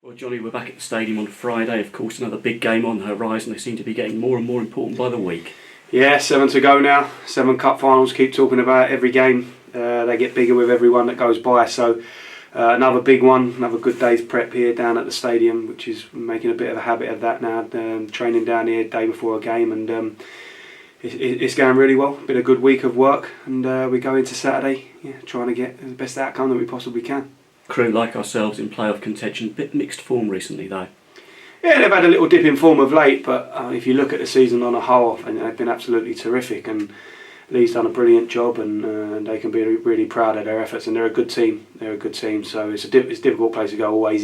Well, Johnny, we're back at the stadium on Friday. Of course, another big game on the horizon. They seem to be getting more and more important by the week. Yeah, 7 to go now. 7 cup finals, keep talking about it every game. They get bigger with every one that goes by. So another big one, another good day's prep here down at the stadium, which is making a bit of a habit of that now. Training down here day before a game, and it's going really well. Been a good week of work, and we go into Saturday trying to get the best outcome that we possibly can. Crewe, like ourselves, in playoff contention. Bit mixed form recently, though. Yeah, they've had a little dip in form of late, but if you look at the season on a whole, they've been absolutely terrific. And Lee's done a brilliant job, and they can be really proud of their efforts. And they're a good team. So it's a difficult place to go. Always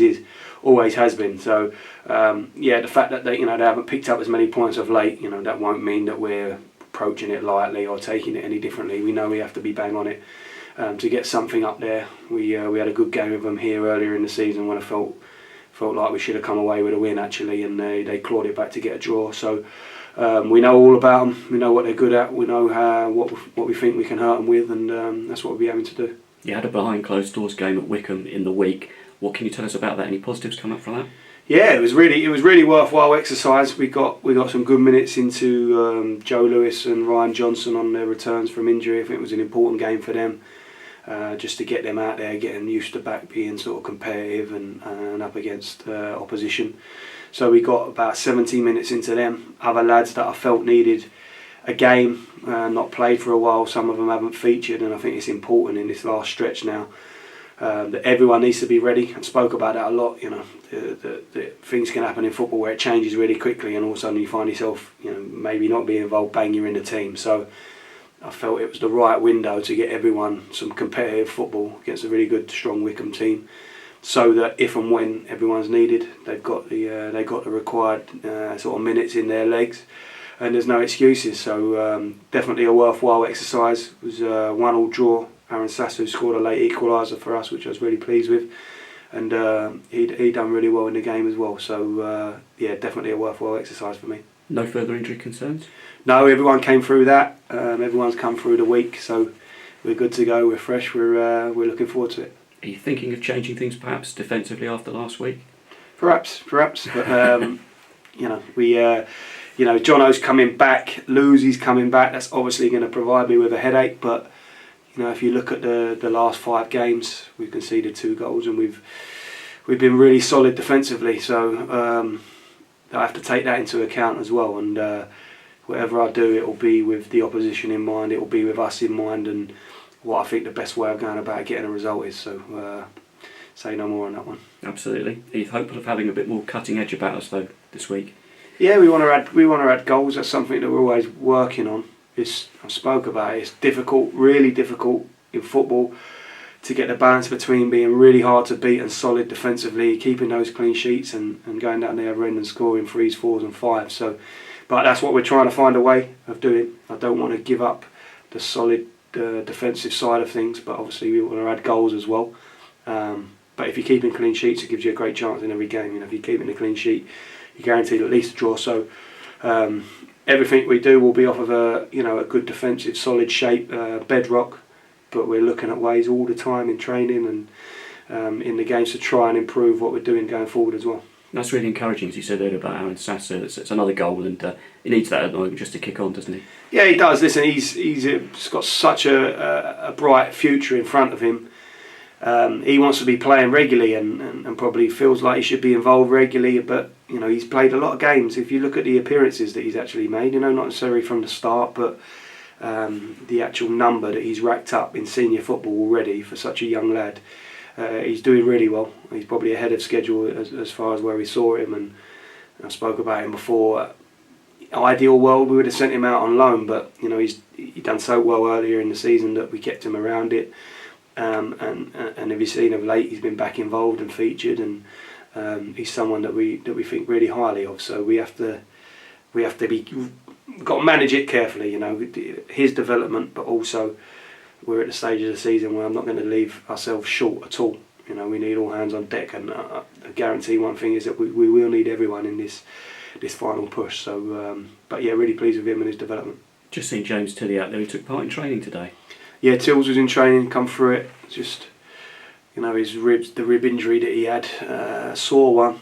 has been. So the fact that they haven't picked up as many points of late, that won't mean that we're approaching it lightly or taking it any differently. We know we have to be bang on it to get something up there. We had a good game with them here earlier in the season when I felt like we should have come away with a win actually, and they clawed it back to get a draw. So we know all about them. We know what they're good at. We know what we think we can hurt them with, and that's what we'll be having to do. You had a behind closed doors game at Wycombe in the week. What can you tell us about that? Any positives come up from that? Yeah, it was really worthwhile exercise. We got some good minutes into Joe Lewis and Ryan Johnson on their returns from injury. I think it was an important game for them. Just to get them out there, getting used to back being sort of competitive and up against opposition. So we got about 17 minutes into them. Other lads that I felt needed a game, not played for a while. Some of them haven't featured, and I think it's important in this last stretch now that everyone needs to be ready. I spoke about that a lot. That things can happen in football where it changes really quickly, and all of a sudden you find yourself, maybe not being involved. Bang, you're in the team. So I felt it was the right window to get everyone some competitive football against a really good, strong Wycombe team, so that if and when everyone's needed, they've got the required sort of minutes in their legs, and there's no excuses. So definitely a worthwhile exercise. It was a 1-1 draw. Aaron Sassu scored a late equaliser for us, which I was really pleased with, and he done really well in the game as well. So definitely a worthwhile exercise for me. No further injury concerns? No, everyone came through that. Everyone's come through the week, so we're good to go. We're fresh. We're looking forward to it. Are you thinking of changing things, perhaps defensively after last week? Perhaps. But Johnnie's coming back. Lucy's coming back. That's obviously going to provide me with a headache. But if you look at the last 5 games, we've conceded 2 goals, and we've been really solid defensively. So I have to take that into account as well. And whatever I do, it will be with the opposition in mind, it will be with us in mind, and what I think the best way of going about getting a result is. So say no more on that one. Absolutely. Are you hopeful of having a bit more cutting edge about us though this week? Yeah, we want to add goals. That's something that we're always working on. I spoke about it. It's difficult, really difficult in football to get the balance between being really hard to beat and solid defensively, keeping those clean sheets and going down the other end and scoring 3s, 4s and 5s. So, but that's what we're trying to find a way of doing. I don't want to give up the solid defensive side of things, but obviously we want to add goals as well. But if you're keeping clean sheets, it gives you a great chance in every game. If you're keeping a clean sheet, you're guaranteed at least a draw. So everything we do will be off of a good defensive, solid shape, bedrock. But we're looking at ways all the time in training and in the games to try and improve what we're doing going forward as well. That's really encouraging, as you said earlier about Aaron Sasser. It's another goal, and he needs that at the moment just to kick on, doesn't he? Yeah, he does. Listen, he's got such a bright future in front of him. He wants to be playing regularly and probably feels like he should be involved regularly, but he's played a lot of games. If you look at the appearances that he's actually made, not necessarily from the start, but the actual number that he's racked up in senior football already for such a young lad, he's doing really well. He's probably ahead of schedule as far as where we saw him, and I spoke about him before. Ideal world, we would have sent him out on loan, but he's done so well earlier in the season that we kept him around it. And if you've seen of late, he's been back involved and featured, and he's someone that we think really highly of. So we've got to manage it carefully, his development, but also we're at the stage of the season where I'm not going to leave ourselves short at all. We need all hands on deck, and I guarantee one thing is that we will need everyone in this final push. So, but yeah, really pleased with him and his development. Just seen James Tilley out there. He took part in training today. Yeah, Tills was in training, come through it. Just his ribs, the rib injury that he had, sore one.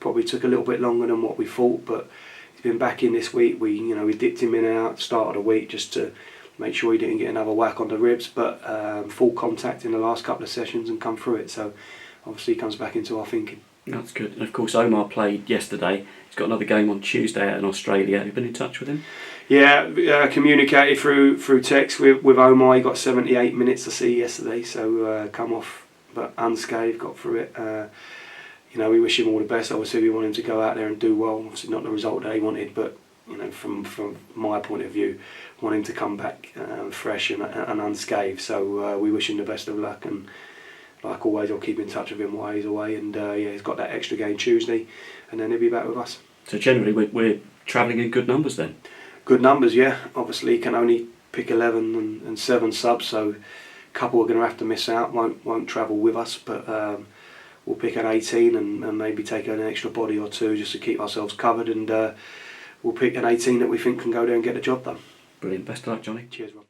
Probably took a little bit longer than what we thought, but he's been back in this week. We dipped him in and out at the start of the week just to make sure he didn't get another whack on the ribs, but full contact in the last couple of sessions and come through it. So obviously he comes back into our thinking. That's good. And of course, Omar played yesterday. He's got another game on Tuesday out in Australia. Have you been in touch with him? Yeah, communicated through text with Omar. He got 78 minutes to see yesterday, so come off but unscathed, got through it. We wish him all the best. Obviously, we want him to go out there and do well. Obviously, not the result that he wanted, but from my point of view, want him to come back fresh and unscathed. So we wish him the best of luck, and like always, I'll keep in touch with him while he's away. And he's got that extra game Tuesday, and then he'll be back with us. So generally, we're travelling in good numbers then. Good numbers, yeah. Obviously, can only pick 11 and 7 subs, so a couple are going to have to miss out. Won't travel with us, but we'll pick an 18 and maybe take an extra body or two just to keep ourselves covered. And we'll pick an 18 that we think can go there and get the job done. Brilliant. Best of luck, Johnny. Cheers, Rob.